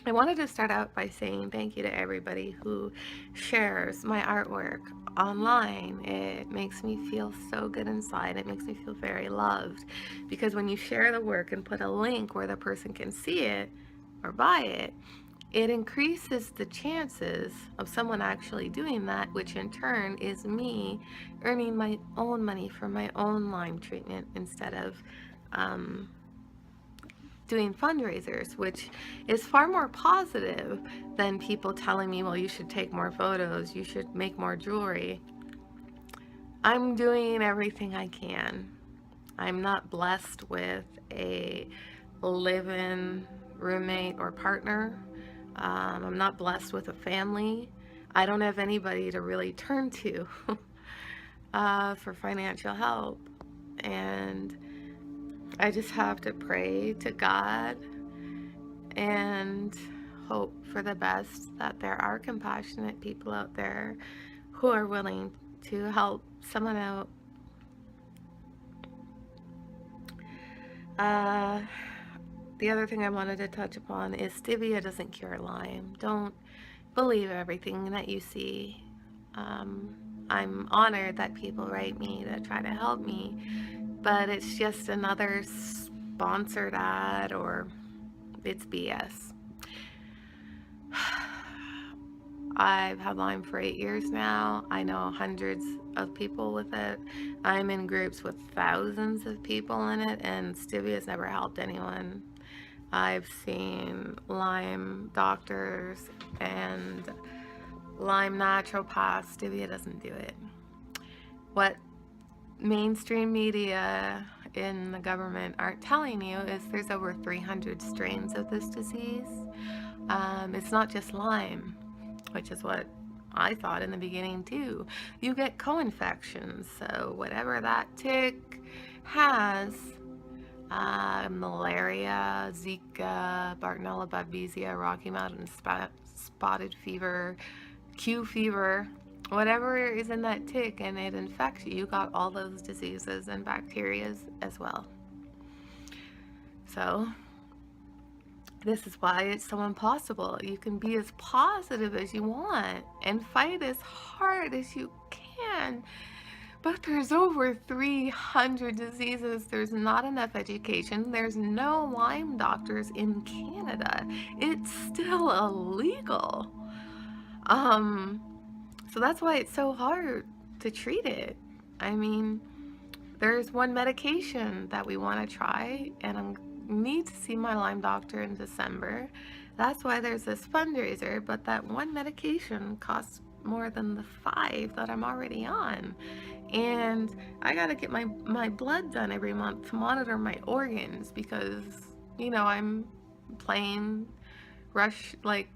I wanted to start out by saying thank you to everybody who shares my artwork online. It makes me feel so good inside. It makes me feel very loved, because when you share the work and put a link where the person can see it or buy it, it increases the chances of someone actually doing that, which in turn is me earning my own money for my own Lyme treatment instead of um, doing fundraisers, which is far more positive than people telling me, well, you should take more photos, you should make more jewelry. I'm doing everything I can. I'm not blessed with a live-in roommate or partner. I'm not blessed with a family. I don't have anybody to really turn to for financial help. And I just have to pray to God and hope for the best, that there are compassionate people out there who are willing to help someone out. Uh, the other thing I wanted to touch upon is stevia doesn't cure Lyme. Don't believe everything that you see. I'm honored that people write me to try to help me, but it's just another sponsored ad, or it's BS. I've had Lyme for 8 years now. I know hundreds of people with it. I'm in groups with thousands of people in it, and stevia has never helped anyone. I've seen Lyme doctors and Lyme naturopaths. Stevia doesn't do it. What mainstream media in the government aren't telling you is there's over 300 strains of this disease. It's not just Lyme, which is what I thought in the beginning too. You get co-infections, so whatever that tick has, malaria, Zika, Bartonella babesia, Rocky Mountain spotted fever, Q fever, whatever is in that tick and it infects you, you got all those diseases and bacteria as well. So this is why it's so impossible. You can be as positive as you want and fight as hard as you can, but there's over 300 diseases. There's not enough education. There's no Lyme doctors in Canada. It's still illegal. So that's why it's so hard to treat it. I mean, there's one medication that we want to try, and I need to see my Lyme doctor in December. That's why there's this fundraiser, but that one medication costs more than the 5 that I'm already on. And I gotta get my blood done every month to monitor my organs, because, you know, I'm playing rush, like,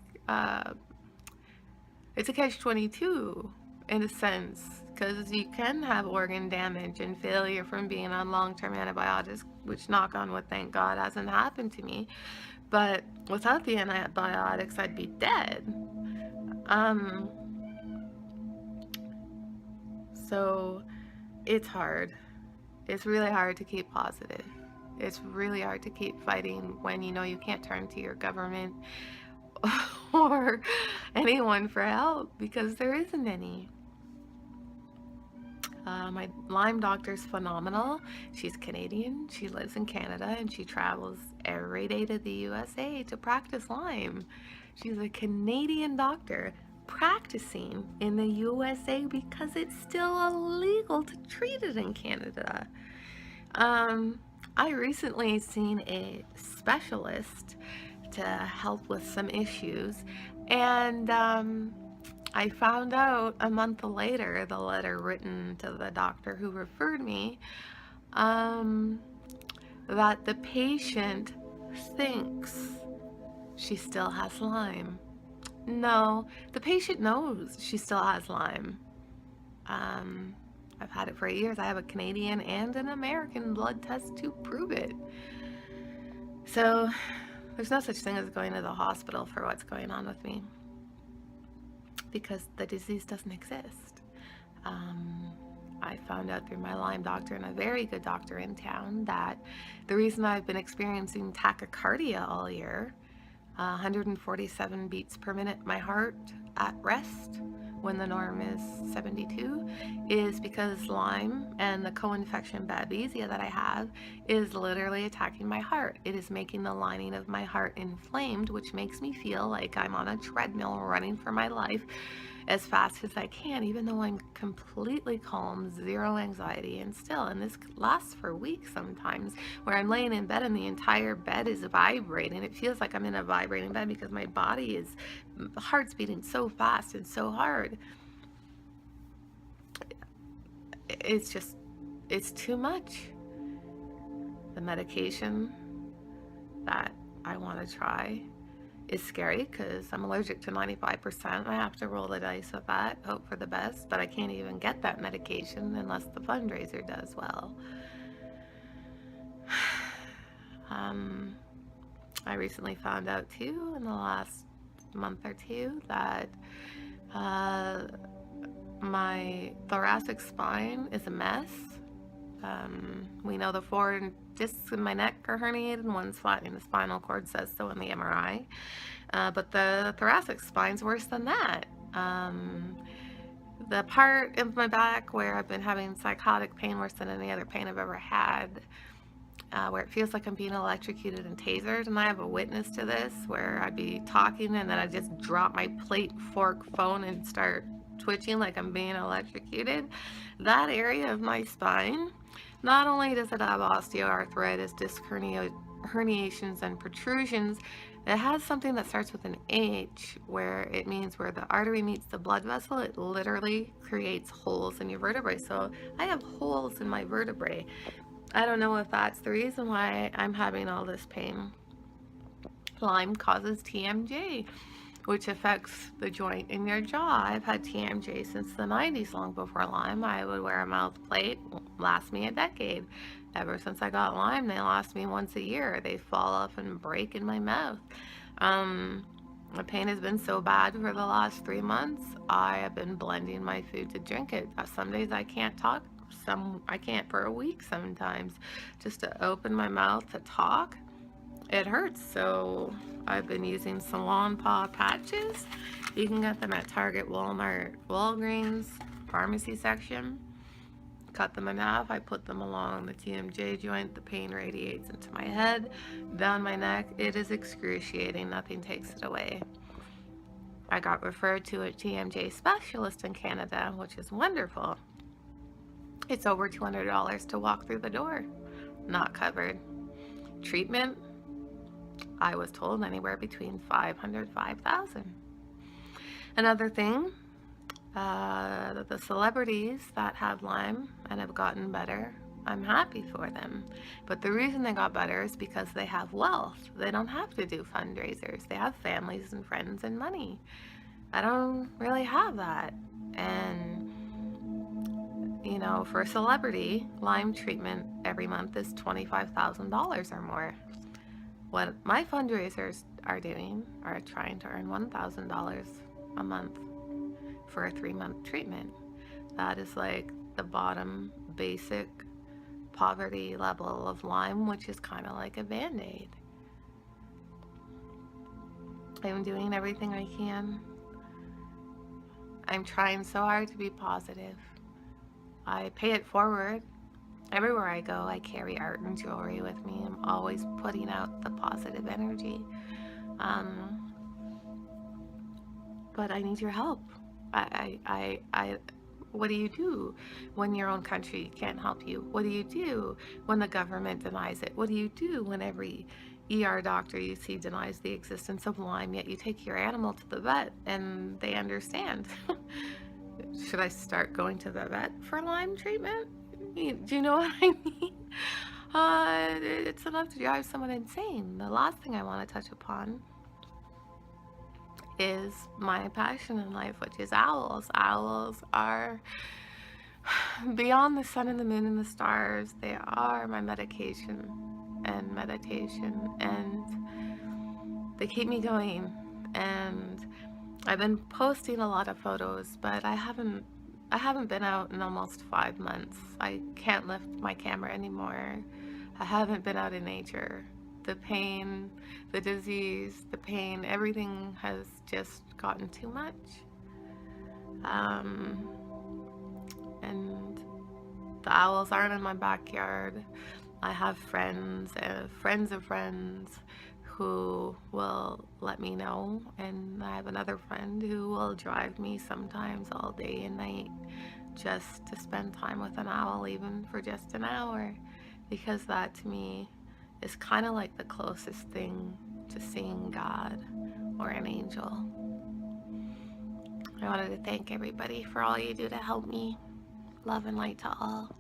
it's a catch-22 in a sense, because you can have organ damage and failure from being on long-term antibiotics, which, knock on wood, thank God, hasn't happened to me. But without the antibiotics, I'd be dead. So it's hard. It's really hard to keep positive. It's really hard to keep fighting when you know you can't turn to your government or anyone for help, because there isn't any. My Lyme doctor's phenomenal. She's Canadian, she lives in Canada, and she travels every day to the USA to practice Lyme. She's a Canadian doctor practicing in the USA because it's still illegal to treat it in Canada. I recently seen a specialist to help with some issues, and I found out a month later, the letter written to the doctor who referred me, that the patient thinks she still has Lyme. No, the patient knows she still has Lyme. I've had it for 8 years. I have a Canadian and an American blood test to prove it. So there's no such thing as going to the hospital for what's going on with me, because the disease doesn't exist. I found out through my Lyme doctor, and a very good doctor in town, that the reason I've been experiencing tachycardia all year 147 beats per minute, my heart at rest when the norm is 72, is because Lyme and the co-infection babesia that I have is literally attacking my heart. It is making the lining of my heart inflamed, which makes me feel like I'm on a treadmill running for my life as fast as I can, even though I'm completely calm, zero anxiety, and still. And this lasts for weeks sometimes, where I'm laying in bed and the entire bed is vibrating. It feels like I'm in a vibrating bed because my body is, the heart's beating so fast and so hard. It's just, it's too much. The medication that I want to try is scary because I'm allergic to 95%. I have to roll the dice with that, hope for the best, but I can't even get that medication unless the fundraiser does well. I recently found out too in the last month or two that my thoracic spine is a mess. We know the 4 discs in my neck are herniated and one's flattening. The spinal cord says so in the MRI. But the thoracic spine's worse than that. The part of my back where I've been having psychotic pain worse than any other pain I've ever had, where it feels like I'm being electrocuted and tasered, and I have a witness to this, where I'd be talking and then I'd just drop my plate, fork, phone and start twitching like I'm being electrocuted. That area of my spine, not only does it have osteoarthritis, disc herniations and protrusions, it has something that starts with an H, where it means where the artery meets the blood vessel, it literally creates holes in your vertebrae. So I have holes in my vertebrae. I don't know if that's the reason why I'm having all this pain. Lyme causes TMJ, which affects the joint in your jaw. I've had TMJ since the 90s, long before Lyme. I would wear a mouth plate, last me a decade. Ever since I got Lyme, they last me once a year. They fall off and break in my mouth. The pain has been so bad for the last 3 months, I have been blending my food to drink it. Some days I can't talk, some I can't for a week sometimes. Just to open my mouth to talk, it hurts. So I've been using Salon Paw patches. You can get them at Target, Walmart, Walgreens, pharmacy section. Cut them in half. I put them along the TMJ joint. The pain radiates into my head, down my neck. It is excruciating. Nothing takes it away. I got referred to a TMJ specialist in Canada, which is wonderful. It's over $200 to walk through the door. Not covered. Treatment, I was told anywhere between $500, $5,000. Another thing, the celebrities that have Lyme and have gotten better, I'm happy for them. But the reason they got better is because they have wealth. They don't have to do fundraisers. They have families and friends and money. I don't really have that. And, you know, for a celebrity, Lyme treatment every month is $25,000 or more. What my fundraisers are doing are trying to earn $1,000 a month for a 3-month treatment. That is like the bottom basic poverty level of Lyme, which is kind of like a Band-Aid. I'm doing everything I can. I'm trying so hard to be positive. I pay it forward. Everywhere I go, I carry art and jewelry with me. I'm always putting out the positive energy. But I need your help. What do you do when your own country can't help you? What do you do when the government denies it? What do you do when every ER doctor you see denies the existence of Lyme, yet you take your animal to the vet and they understand? Should I start going to the vet for Lyme treatment? Do you know what I mean? It's enough to drive someone insane. The last thing I want to touch upon is my passion in life, which is owls. Owls are beyond the sun and the moon and the stars. They are my medication and meditation, and they keep me going. And I've been posting a lot of photos, but I haven't been out in almost 5 months. I can't lift my camera anymore. I haven't been out in nature. the pain, the disease, the pain, everything has just gotten too much. And the owls aren't in my backyard. I have friends, friends of friends who will let me know, and I have another friend who will drive me sometimes all day and night just to spend time with an owl, even for just an hour, because that to me is kind of like the closest thing to seeing God or an angel. I wanted to thank everybody for all you do to help me. Love and light to all.